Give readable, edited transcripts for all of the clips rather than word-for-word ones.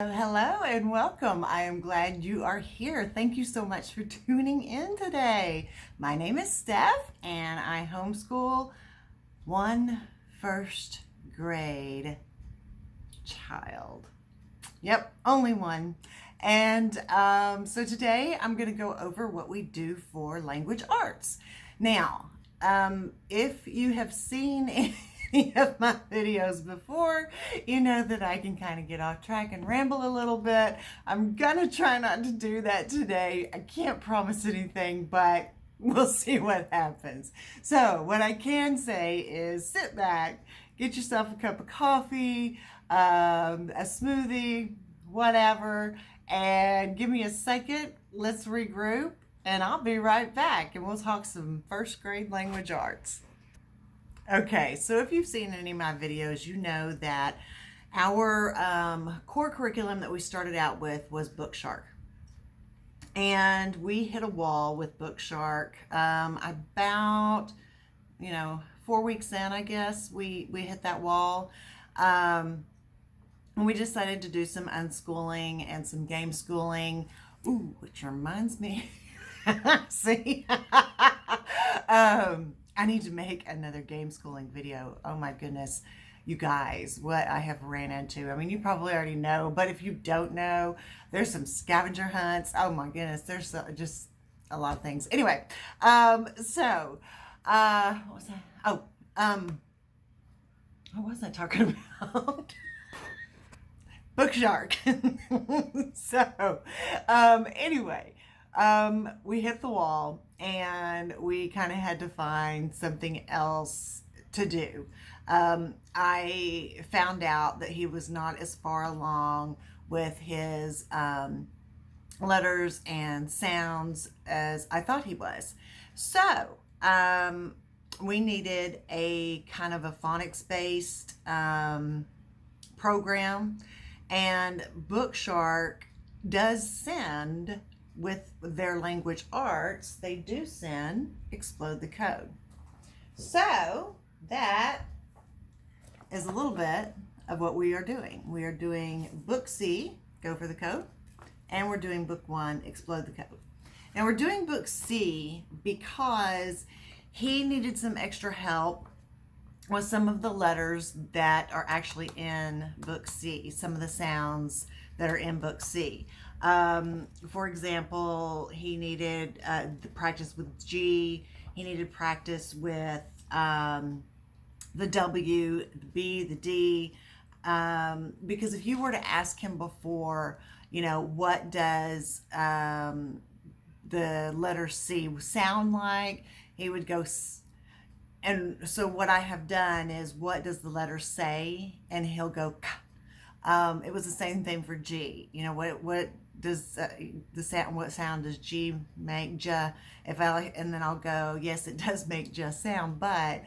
Hello and welcome. I am glad you are here. Thank you so much for tuning in today. My name is Steph and I homeschool one first grade child. Yep, only one. And so today I'm going to go over what we do for language arts. Now, if you have seen any of my videos before, you know that I can kind of get off track and ramble a little bit. I'm gonna try not to do that today. I can't promise anything, but we'll see what happens. So what I can say is sit back, get yourself a cup of coffee, a smoothie, whatever, and give me a second. Let's regroup and I'll be right back and we'll talk some first grade language arts. Okay, so if you've seen any of my videos, you know that our core curriculum that we started out with was Bookshark. And we hit a wall with Bookshark about, 4 weeks in, I guess, we hit that wall. And we decided to do some unschooling and some game schooling. Ooh, which reminds me, see? I need to make another game schooling video. Oh my goodness, you guys, what I have ran into. I mean, you probably already know, but if you don't know, there's some scavenger hunts. Oh my goodness, there's just a lot of things. Anyway, what was that? What was I talking about? Bookshark. So, anyway, we hit the wall and we kind of had to find something else to do. I found out that he was not as far along with his letters and sounds as I thought he was. So we needed a kind of a phonics based program, and Bookshark does send with their language arts, they do send Explode the Code. So that is a little bit of what we are doing. We are doing Book C, Go for the Code, and we're doing Book 1, Explode the Code. And we're doing Book C because he needed some extra help with some of the letters that are actually in Book C, some of the sounds that are in Book C. For example, he needed the practice with G. He needed practice with the W, the B, the D. Because if you were to ask him before, what does the letter C sound like, he would go, and so what I have done is, what does the letter say? And he'll go, K. It was the same thing for G. What does the sound? What sound does G make? J. And then I'll go, yes, it does make J sound, but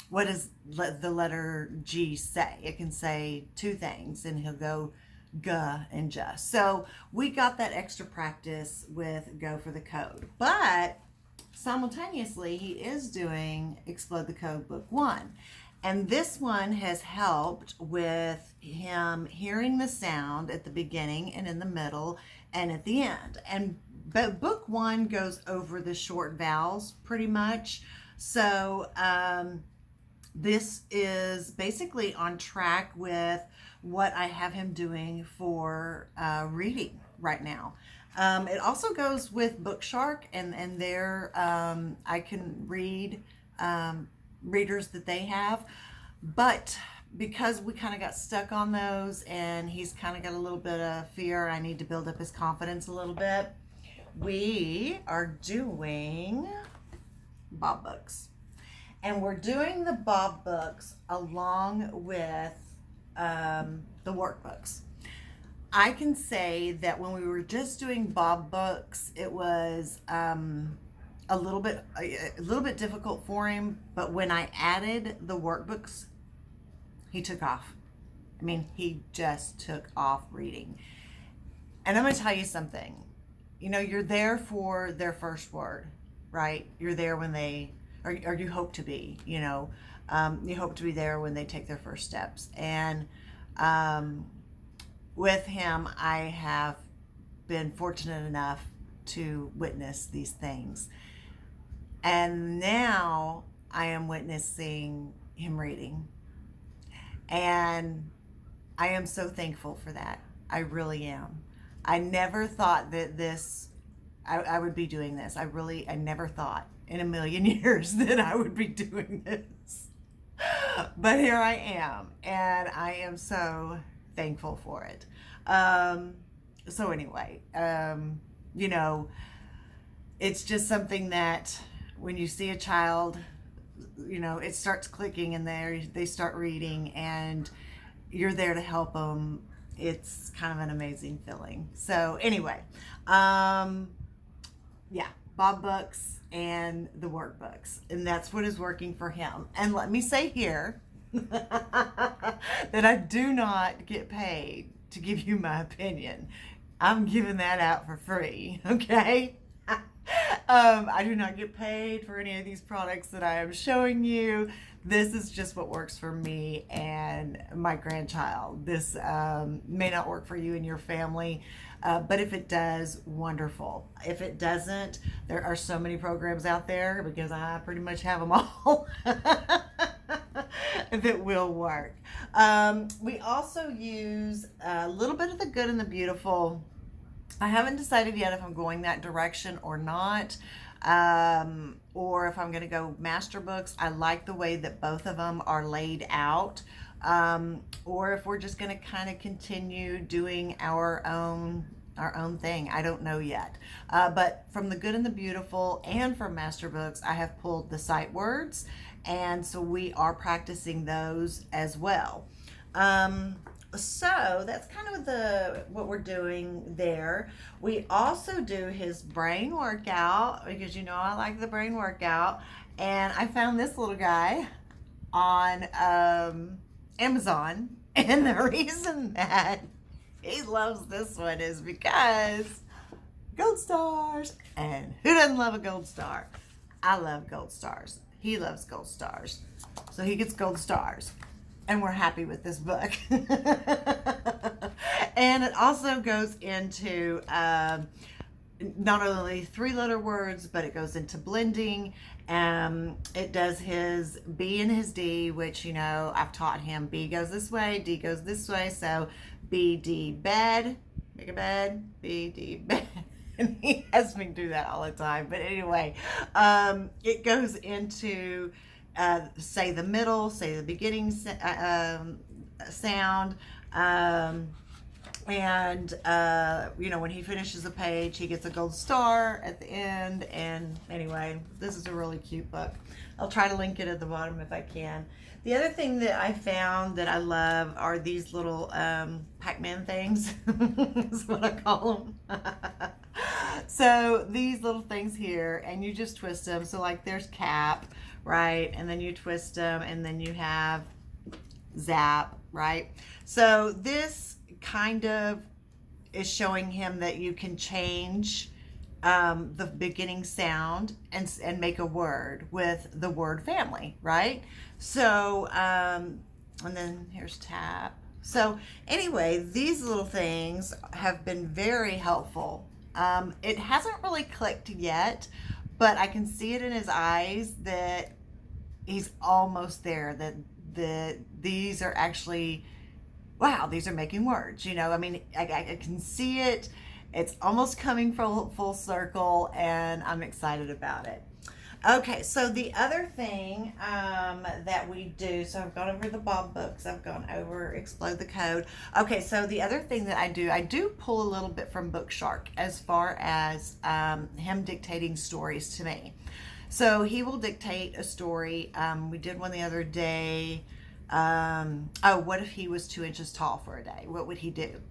what does the letter G say? It can say two things, and he'll go G and J. So we got that extra practice with Go for the Code, but simultaneously he is doing Explode the Code Book 1. And this one has helped with him hearing the sound at the beginning and in the middle and at the end. But Book 1 goes over the short vowels pretty much. So this is basically on track with what I have him doing for reading right now. It also goes with Bookshark, and there I can read readers that they have, but because we kind of got stuck on those and he's kind of got a little bit of fear, I need to build up his confidence a little bit, we are doing Bob Books. And we're doing the Bob Books along with the workbooks. I can say that when we were just doing Bob Books, it was a little bit difficult for him, but when I added the workbooks, he took off. I mean, he just took off reading. And I'm going to tell you something. You're there for their first word, right? You're there when they, or you hope to be, you hope to be there when they take their first steps. And with him, I have been fortunate enough to witness these things. And now I am witnessing him reading. And I am so thankful for that. I really am. I never thought that I would be doing this. I never thought in a million years that I would be doing this. But here I am, and I am so thankful for it. So anyway, you know, it's just something that when you see a child, you know, it starts clicking and they start reading and you're there to help them. It's kind of an amazing feeling. So anyway, yeah, Bob Books and the workbooks, and that's what is working for him. And let me say here that I do not get paid to give you my opinion. I'm giving that out for free, okay? I do not get paid for any of these products that I am showing you. This is just what works for me and my grandchild. This may not work for you and your family, but if it does, wonderful. If it doesn't, there are so many programs out there, because I pretty much have them all, that will work. We also use a little bit of the good and the beautiful. I haven't decided yet if I'm going that direction or not, or if I'm going to go master books. I like the way that both of them are laid out, or if we're just going to kind of continue doing our own thing. I don't know yet. But from the good and the beautiful and from master books, I have pulled the sight words, and so we are practicing those as well. So that's kind of what we're doing there. We also do his brain workout, because you know I like the brain workout, and I found this little guy on Amazon, and the reason that he loves this one is because gold stars, and who doesn't love a gold star? I love gold stars. He loves gold stars, so he gets gold stars. And we're happy with this book. And it also goes into not only 3-letter words, but it goes into blending. It does his B and his D, which, you know, I've taught him B goes this way, D goes this way. So B, D, bed, make a bed, B, D, bed. And he has me do that all the time. But anyway, it goes into say the middle, say the beginning sound, and you know, when he finishes a page, he gets a gold star at the end. And anyway, this is a really cute book. I'll try to link it at the bottom if I can. The other thing that I found that I love are these little Pacman things. Is what I call them. So these little things here, and you just twist them. So like there's cap, right? And then you twist them, and then you have zap, right? So this kind of is showing him that you can change the beginning sound and make a word with the word family, right? So, and then here's tap. So anyway, these little things have been very helpful. It hasn't really clicked yet, but I can see it in his eyes that he's almost there, that these are actually, wow, these are making words, you know. I mean, I can see it. It's almost coming full circle, and I'm excited about it. Okay, so the other thing that we do, so I've gone over the Bob books, I've gone over Explode the Code. Okay, so the other thing that I do pull a little bit from Bookshark as far as him dictating stories to me. So he will dictate a story. We did one the other day. Oh, what if he was 2 inches tall for a day? What would he do?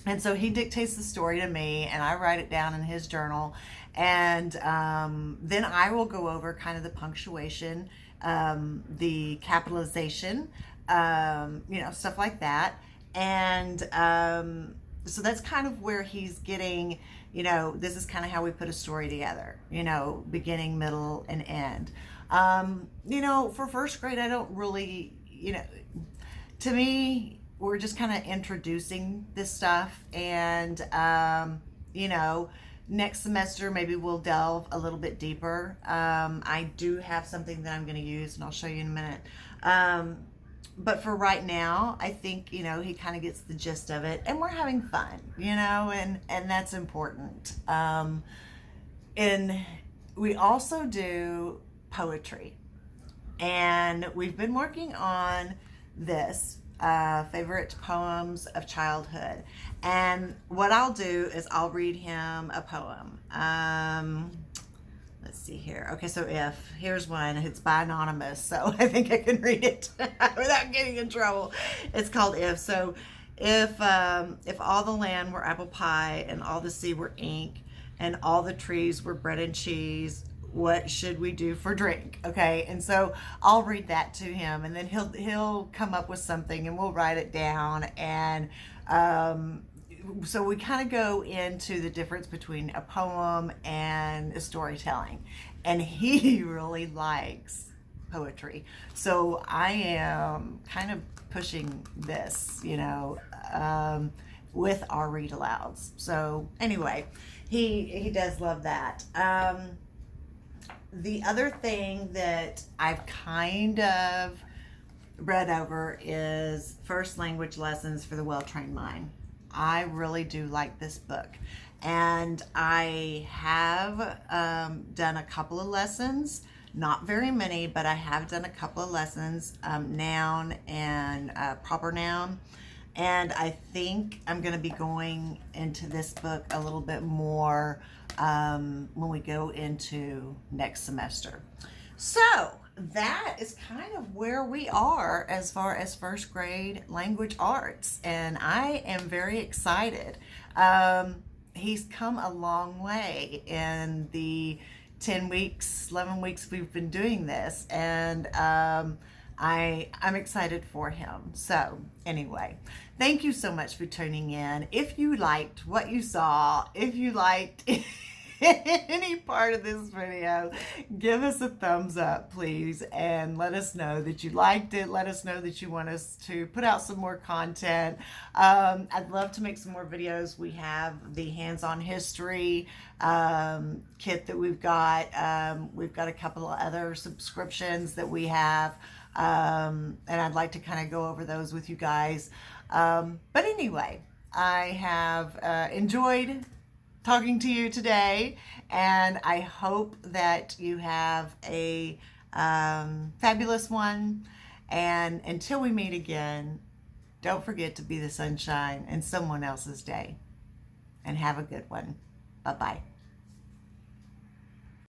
And so he dictates the story to me, and I write it down in his journal. And then I will go over kind of the punctuation, the capitalization, you know, stuff like that. And so that's kind of where he's getting, you know, this is kind of how we put a story together, you know, beginning, middle, and end. You know, for first grade, I don't really, you know, to me, we're just kind of introducing this stuff, and you know, next semester maybe we'll delve a little bit deeper. I do have something that I'm going to use, and I'll show you in a minute. But for right now, I think, you know, he kind of gets the gist of it, and we're having fun, you know, and that's important. And we also do poetry, and we've been working on this favorite poems of childhood. And what I'll do is I'll read him a poem. Let's see here. Okay, so here's one. It's by Anonymous, so I think I can read it without getting in trouble. It's called If. So if all the land were apple pie and all the sea were ink and all the trees were bread and cheese, what should we do for drink? Okay, and so I'll read that to him, and then he'll come up with something, and we'll write it down. And so we kind of go into the difference between a poem and a storytelling, and he really likes poetry, so I am kind of pushing this, you know, with our read alouds. So anyway, he does love that. The other thing that I've kind of read over is First Language Lessons for the Well-Trained Mind. I really do like this book, and I have done a couple of lessons, not very many, but I have done a couple of lessons, noun and proper noun, and I think I'm going to be going into this book a little bit more when we go into next semester. So that is kind of where we are as far as first grade language arts, and I am very excited. He's come a long way in the 10 weeks, 11 weeks we've been doing this, and I'm excited for him. So anyway, thank you so much for tuning in. If you liked what you saw, if you liked any part of this video, give us a thumbs up, please, and let us know that you liked it. Let us know that you want us to put out some more content. I'd love to make some more videos. We have the hands-on history kit that we've got. We've got a couple of other subscriptions that we have, and I'd like to kind of go over those with you guys. But anyway, I have enjoyed talking to you today, and I hope that you have a fabulous one. And until we meet again, don't forget to be the sunshine in someone else's day, and have a good one. Bye-bye.